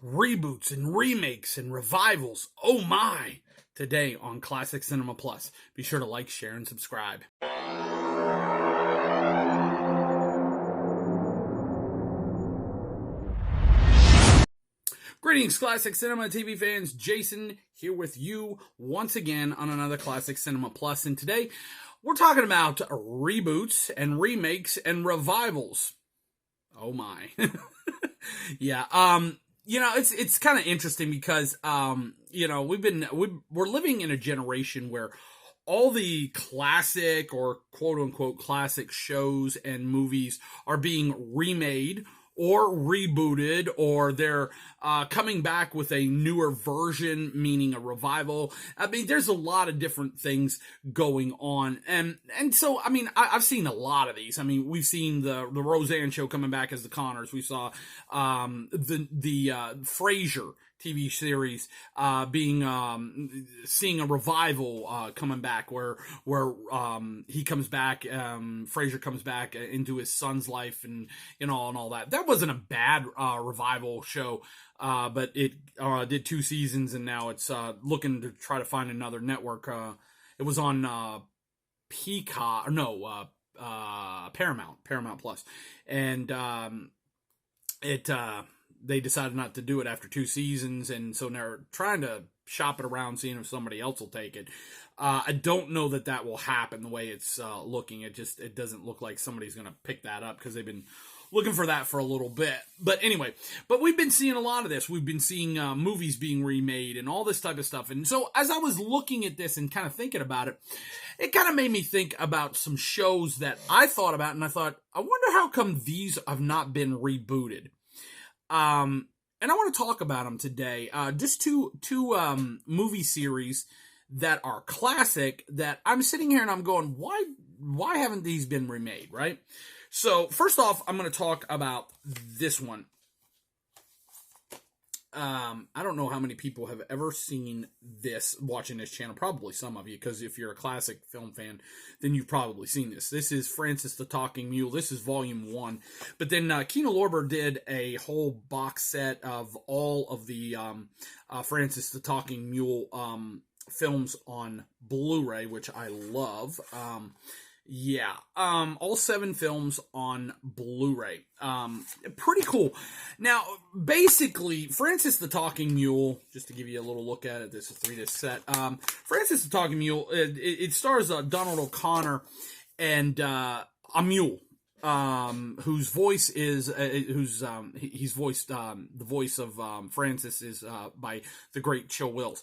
reboots and remakes and revivals. Oh my! Today on Classic Cinema Plus. Be sure to like, share, and subscribe. Greetings, Classic Cinema TV fans. Jason here with you once again on another Classic Cinema Plus. And today we're talking about reboots and remakes and revivals. Oh my. Yeah. It's kind of interesting because, we're living in a generation where all the classic or quote unquote classic shows and movies are being remade or rebooted, or they're coming back with a newer version, meaning a revival. I mean, there's a lot of different things going on. And so, I mean, I've seen a lot of these. I mean, we've seen the Roseanne show coming back as the Connors. We saw the Frasier TV series seeing a revival coming back where he comes back, Frasier comes back into his son's life and all that. That wasn't a bad revival show, but it did 2 seasons and now it's looking to try to find another network. It was on Paramount Plus, and they decided not to do it after 2 seasons, and so they're trying to shop it around, seeing if somebody else will take it. I don't know that will happen the way it's looking. It doesn't look like somebody's going to pick that up because they've been looking for that for a little bit. But anyway, we've been seeing a lot of this. We've been seeing movies being remade and all this type of stuff. And so as I was looking at this and kind of thinking about it, it kind of made me think about some shows that I thought about, and I thought, I wonder how come these have not been rebooted. And I want to talk about them today. Just two movie series that are classic that I'm sitting here and I'm going, why haven't these been remade, right? So first off, I'm going to talk about this one. I don't know how many people have ever seen this, watching this channel. Probably some of you, because if you're a classic film fan, then you've probably seen this. This is Francis the Talking Mule. This is volume 1. But then Kino Lorber did a whole box set of all of the Francis the Talking Mule films on Blu-ray, which I love. All 7 films on Blu-ray. Pretty cool. Now, basically, Francis the Talking Mule, just to give you a little look at it, this is a 3-disc set. Francis the Talking Mule, it stars Donald O'Connor and a mule, whose voice is, he's voiced, the voice of Francis is by the great Chill Wills.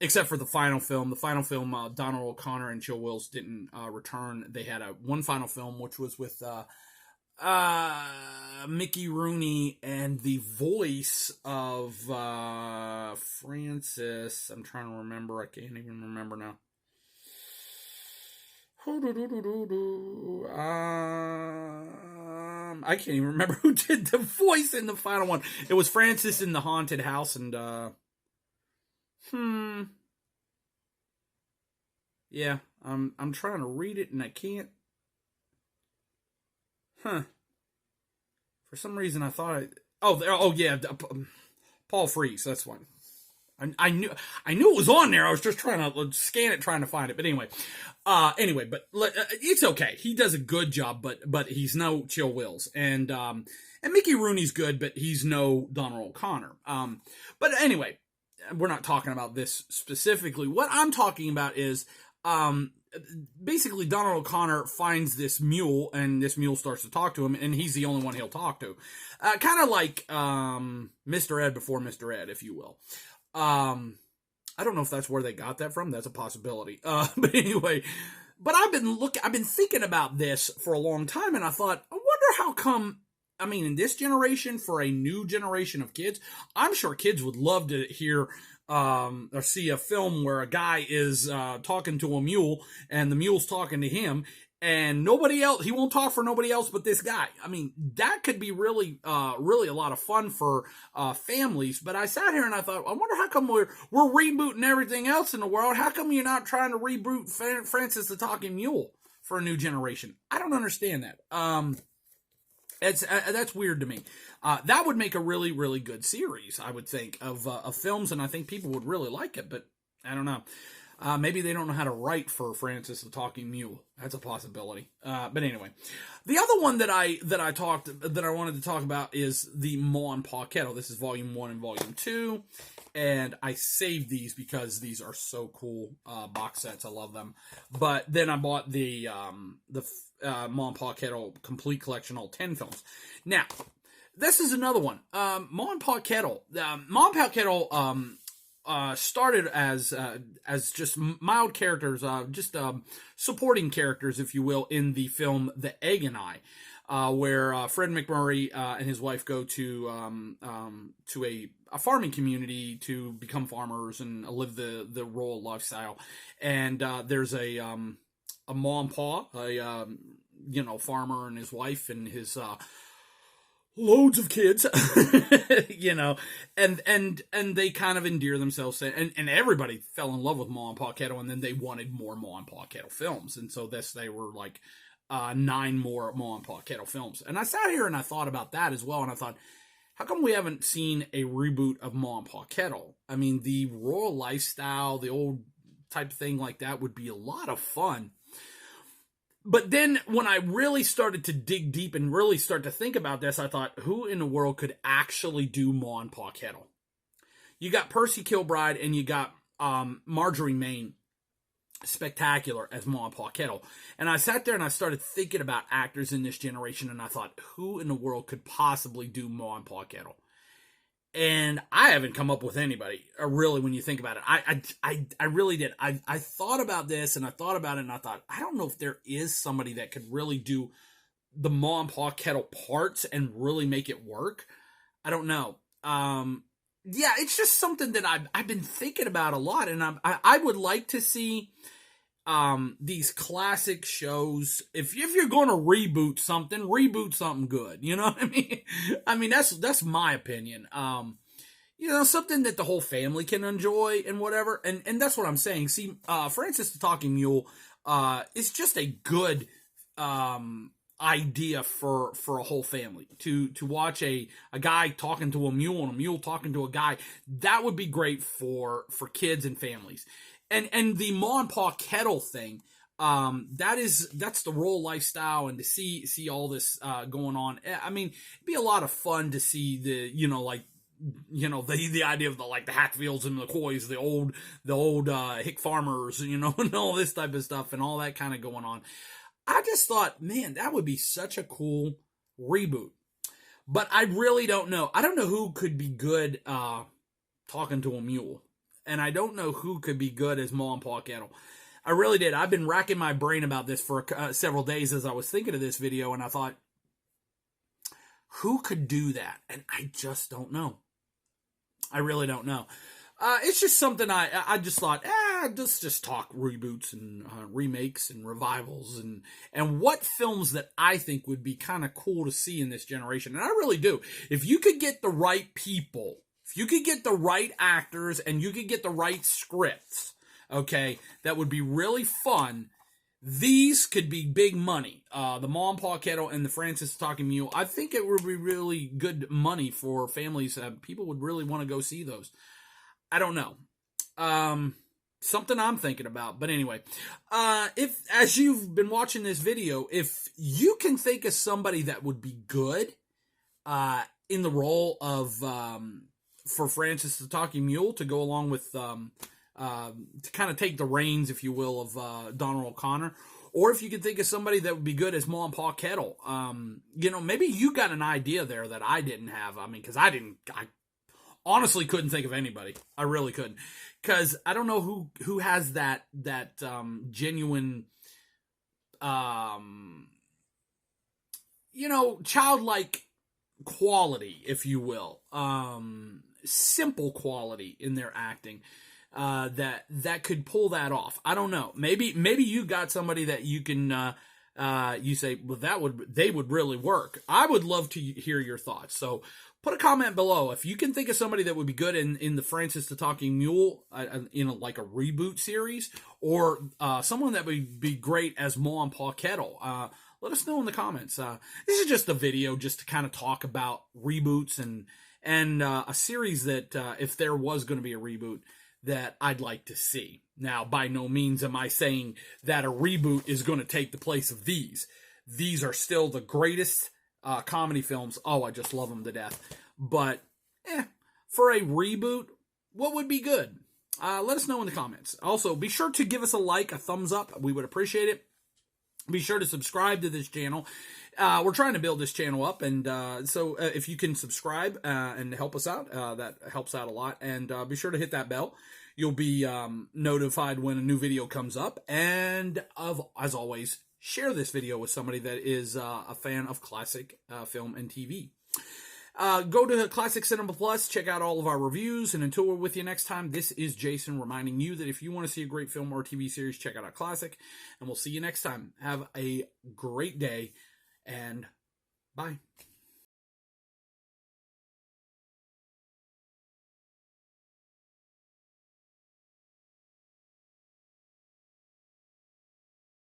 Except for the final film. The final film, Donald O'Connor and Chill Wills didn't return. They had one final film, which was with Mickey Rooney and the voice of Francis. I'm trying to remember. I can't even remember now. I can't even remember who did the voice in the final one. It was Francis in the haunted house, and yeah, I'm trying to read it and I can't. For some reason I thought Paul Frees, that's one. I knew it was on there. I was just trying to scan it, trying to find it. But anyway, it's okay. He does a good job, but he's no Chill Wills, and Mickey Rooney's good, but he's no Donald O'Connor. But anyway, we're not talking about this specifically. What I'm talking about is, basically Donald O'Connor finds this mule, and this mule starts to talk to him, and he's the only one he'll talk to. Kind of like Mr. Ed before Mr. Ed, if you will. I don't know if that's where they got that from. That's a possibility. But anyway, I've been thinking about this for a long time, and I thought, I wonder how come. I mean, in this generation, for a new generation of kids, I'm sure kids would love to hear or see a film where a guy is talking to a mule and the mule's talking to him, and nobody else, he won't talk for nobody else but this guy. I mean, that could be really a lot of fun for families. But I sat here and I thought, I wonder how come we're rebooting everything else in the world. How come you're not trying to reboot Francis the Talking Mule for a new generation? I don't understand that. That's weird to me. That would make a really, really good series, I would think, of films, and I think people would really like it. But I don't know. Maybe they don't know how to write for Francis the Talking Mule. That's a possibility. But anyway, the other one that I wanted to talk about is the Ma and Pa Kettle. This is Volume 1 and Volume 2. And I saved these because these are so cool box sets. I love them. But then I bought the Ma and Pa Kettle Complete Collection, all 10 films. Now, this is another one. Ma and Pa Kettle. Ma and Pa Kettle started as just mild characters, just supporting characters, if you will, in the film The Egg and I, where Fred McMurray and his wife go to a farming community to become farmers and live the rural lifestyle. And there's a Ma and Pa, farmer, and his wife and his loads of kids, and they kind of endear themselves, and everybody fell in love with Ma and Pa Kettle, and then they wanted more Ma and Pa Kettle films, and so they were like 9 more Ma and Pa Kettle films. And I sat here and I thought about that as well, and I thought, how come we haven't seen a reboot of Ma and Pa Kettle? I mean, the rural lifestyle, the old type thing like that would be a lot of fun. But then when I really started to dig deep and really start to think about this, I thought, who in the world could actually do Ma and Pa Kettle? You got Percy Kilbride and you got Marjorie Main, spectacular as Ma and Pa Kettle. And I sat there and I started thinking about actors in this generation, and I thought, who in the world could possibly do Ma and Pa Kettle? And I haven't come up with anybody, really, when you think about it. I really did. I thought about this, and I thought about it, and I thought, I don't know if there is somebody that could really do the Ma and Pa Kettle parts and really make it work. I don't know. Yeah, it's just something that I've been thinking about a lot, and I would like to see these classic shows. If you're going to reboot something good. You know what I mean? I mean, that's my opinion. Something that the whole family can enjoy and whatever. And that's what I'm saying. See, Francis the Talking Mule is just a good idea for a whole family to watch a guy talking to a mule and a mule talking to a guy. That would be great for kids and families. And the Ma and Pa Kettle thing, that's the rural lifestyle, and to see all this going on. I mean, it'd be a lot of fun to see the idea of the Hatfields and the McCoys, the old hick farmers, and all this type of stuff and all that kind of going on. I just thought, man, that would be such a cool reboot. But I really don't know. I don't know who could be good talking to a mule. And I don't know who could be good as Ma and Pa Kettle. I really did. I've been racking my brain about this for several days as I was thinking of this video, and I thought, who could do that? And I just don't know. I really don't know. It's just something I just thought, let's just talk reboots and remakes and revivals and what films that I think would be kind of cool to see in this generation. And I really do. If you could get the right people, if you could get the right actors and you could get the right scripts, okay, that would be really fun. These could be big money. The Ma and Pa Kettle and the Francis the Talking Mule, I think it would be really good money for families. People would really want to go see those. I don't know. Something I'm thinking about. But anyway, if as you've been watching this video, if you can think of somebody that would be good in the role of for Francis the Talking Mule to go along with to kind of take the reins, if you will, of Donald O'Connor, or if you can think of somebody that would be good as Ma and Pa Kettle, maybe you got an idea there that I didn't have. I mean, because I honestly couldn't think of anybody. I really couldn't, because I don't know who has that genuine, childlike quality, if you will, simple quality in their acting, that could pull that off. I don't know. Maybe you got somebody that you can you say, well, they would really work. I would love to hear your thoughts. So put a comment below if you can think of somebody that would be good in the Francis the Talking Mule, like a reboot series, or someone that would be great as Ma and Pa Kettle. let us know in the comments. This is just a video just to kind of talk about reboots and a series that if there was going to be a reboot that I'd like to see. Now, by no means am I saying that a reboot is going to take the place of these. These are still the greatest comedy films. Oh, I just love them to death. But for a reboot, what would be good? Let us know in the comments. Also, be sure to give us a like, a thumbs up. We would appreciate it. Be sure to subscribe to this channel. We're trying to build this channel up, and so if you can subscribe and help us out, that helps out a lot. And be sure to hit that bell. You'll be notified when a new video comes up. And as always, share this video with somebody that is a fan of classic film and TV. Go to Classic Cinema Plus, check out all of our reviews, and until we're with you next time, this is Jason reminding you that if you want to see a great film or TV series, check out our Classic, and we'll see you next time. Have a great day, and bye.